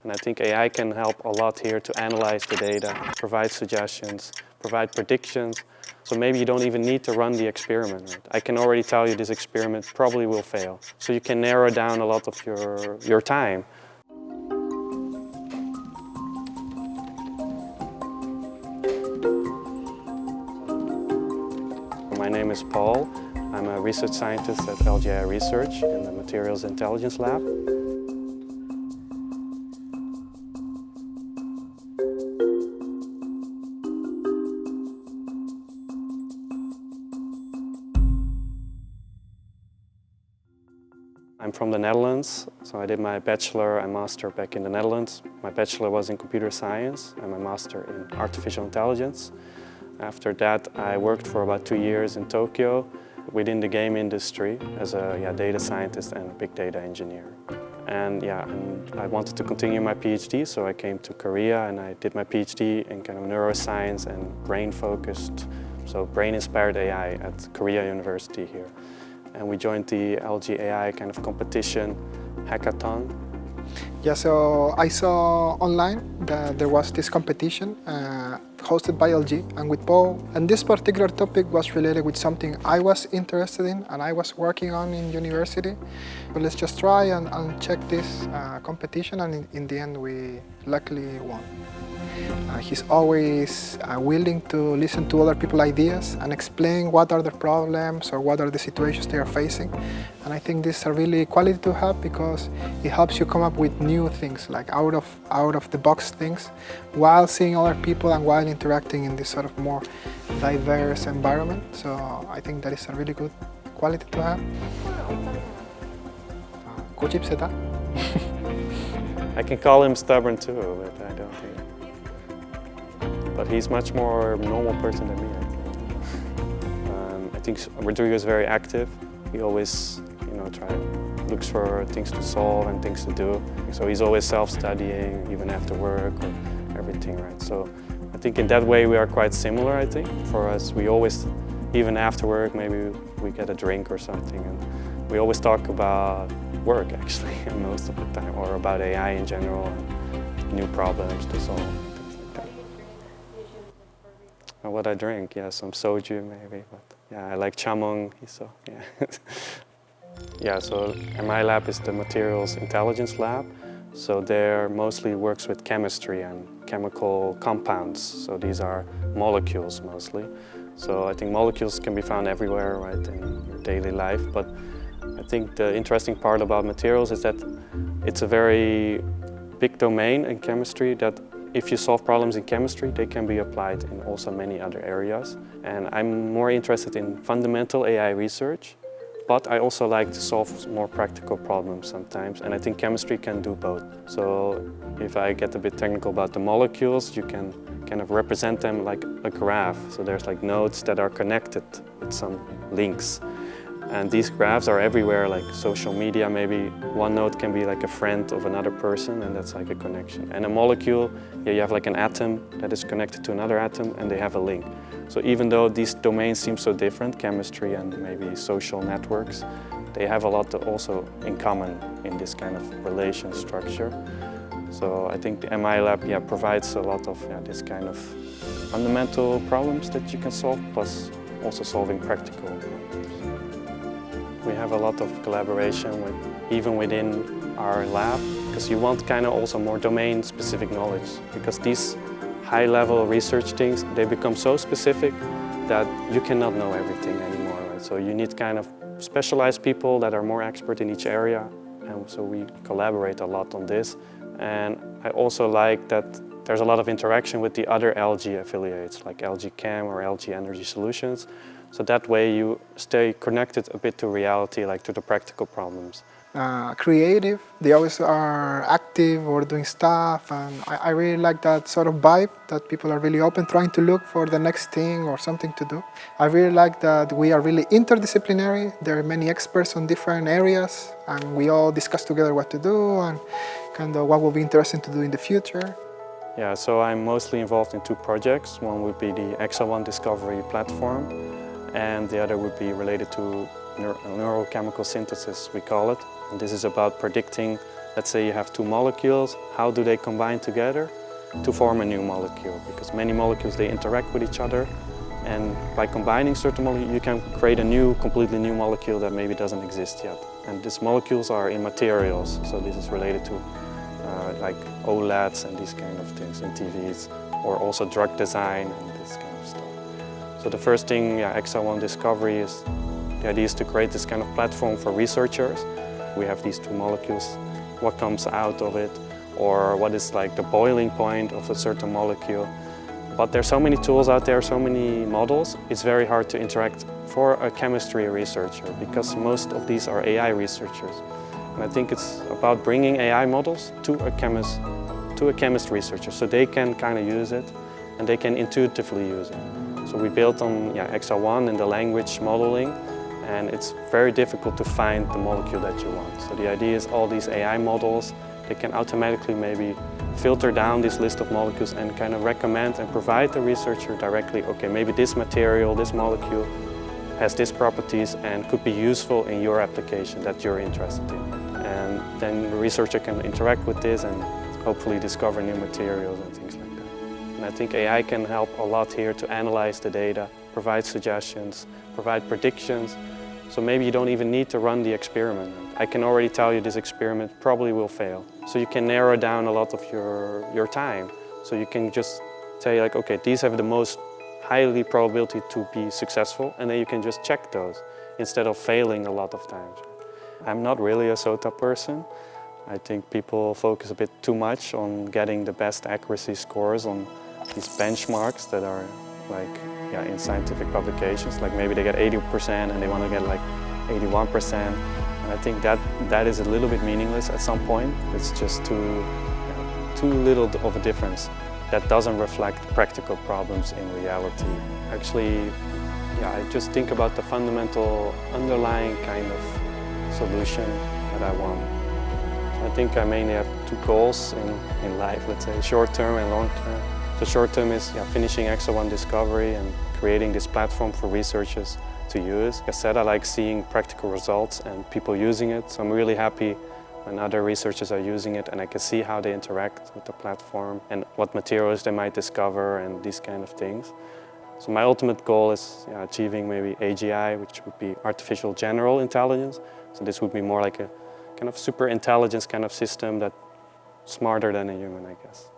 And I think AI can help a lot here to analyze the data, provide suggestions, provide predictions. So maybe you don't even need to run the experiment. Right? I can already tell you this experiment probably will fail. So you can narrow down a lot of your time. My name is Paul. I'm a research scientist at LGI Research in the Materials Intelligence Lab. I'm from the Netherlands, so I did my bachelor and master back in the Netherlands. My bachelor was in computer science and my master in artificial intelligence. After that, I worked for about 2 years in Tokyo within the game industry as a data scientist and a big data engineer. And I wanted to continue my PhD, so I came to Korea and I did my PhD in kind of neuroscience and brain-focused, so brain-inspired AI at Korea University here. And we joined the LG AI kind of competition hackathon. Yeah, so I saw online that there was this competition hosted by LG and with Paul. And this particular topic was related with something I was interested in and I was working on in university. But let's just try and check this competition, and in the end we luckily won. He's always willing to listen to other people's ideas and explain what are the problems or what are the situations they are facing. And I think this is a really quality to have because it helps you come up with new things, like out of the box things, while seeing other people and while interacting in this sort of more diverse environment. So I think that is a really good quality to have. 고집세다. I can call him stubborn too, but I don't think. But he's much more normal person than me, I think Rodrigo is very active. He always, looks for things to solve and things to do. So he's always self-studying, even after work or everything, right? So I think in that way we are quite similar, I think. For us, we always, even after work, maybe we get a drink or something, and we always talk about work, actually, most of the time, or about AI in general, and new problems to solve. What I drink, some soju maybe, but I like chamong, so so my lab is the Materials Intelligence Lab. So there mostly works with chemistry and chemical compounds. So these are molecules mostly. So I think molecules can be found everywhere, right, in your daily life. But I think the interesting part about materials is that it's a very big domain in chemistry that if you solve problems in chemistry, they can be applied in also many other areas. And I'm more interested in fundamental AI research, but I also like to solve more practical problems sometimes. And I think chemistry can do both. So if I get a bit technical about the molecules, you can kind of represent them like a graph. So there's like nodes that are connected with some links. And these graphs are everywhere, like social media, maybe one node can be like a friend of another person, and that's like a connection. And a molecule, you have like an atom that is connected to another atom, and they have a link. So even though these domains seem so different, chemistry and maybe social networks, they have a lot also in common in this kind of relation structure. So I think the MI lab provides a lot of this kind of fundamental problems that you can solve, plus also solving practical problems. We have a lot of collaboration even within our lab, because you want kind of also more domain-specific knowledge, because these high-level research things, they become so specific that you cannot know everything anymore, right? So you need kind of specialized people that are more expert in each area, and so we collaborate a lot on this. And I also like that there's a lot of interaction with the other LG affiliates, like LG Chem or LG Energy Solutions. So that way you stay connected a bit to reality, like to the practical problems. Creative, they always are active or doing stuff, and I really like that sort of vibe, that people are really open, trying to look for the next thing or something to do. I really like that we are really interdisciplinary. There are many experts on different areas, and we all discuss together what to do and kind of what will be interesting to do in the future. Yeah, so I'm mostly involved in 2 projects. One would be the EXA-1 discovery platform, and the other would be related to neurochemical synthesis, we call it. And this is about predicting let's say you have two molecules, how do they combine together to form a new molecule? Because many molecules, they interact with each other, and by combining certain molecules, you can create a new, completely new molecule that maybe doesn't exist yet. And these molecules are in materials, so this is related to like OLEDs and these kind of things in TVs, or also drug design and this kind of stuff. So the first thing, XR1 Discovery is, the idea is to create this kind of platform for researchers. We have these two molecules, what comes out of it, or what is like the boiling point of a certain molecule. But there's so many tools out there, so many models, it's very hard to interact for a chemistry researcher because most of these are AI researchers. And I think it's about bringing AI models to a chemist researcher so they can kind of use it and they can intuitively use it. So we built on XR1 in the language modeling, and it's very difficult to find the molecule that you want. So the idea is all these AI models, they can automatically maybe filter down this list of molecules and kind of recommend and provide the researcher directly, okay, maybe this material, this molecule has these properties and could be useful in your application that you're interested in. And then the researcher can interact with this and hopefully discover new materials and things like that. And I think AI can help a lot here to analyze the data, provide suggestions, provide predictions. So maybe you don't even need to run the experiment. I can already tell you this experiment probably will fail. So you can narrow down a lot of your time. So you can just say like, okay, these have the most highly probability to be successful, and then you can just check those instead of failing a lot of times. I'm not really a SOTA person. I think people focus a bit too much on getting the best accuracy scores on these benchmarks that are like in scientific publications. Like maybe they get 80% and they want to get like 81%. And I think that is a little bit meaningless at some point. It's just too little of a difference. That doesn't reflect practical problems in reality. Actually, I just think about the fundamental underlying kind of solution that I want. I think I mainly have two goals in life, let's say short term and long term. So short term is finishing XR1 Discovery and creating this platform for researchers to use. Like I said, I like seeing practical results and people using it. So I'm really happy when other researchers are using it and I can see how they interact with the platform and what materials they might discover and these kind of things. So my ultimate goal is achieving maybe AGI, which would be artificial general intelligence. So this would be more like a kind of super intelligence kind of system that's smarter than a human, I guess.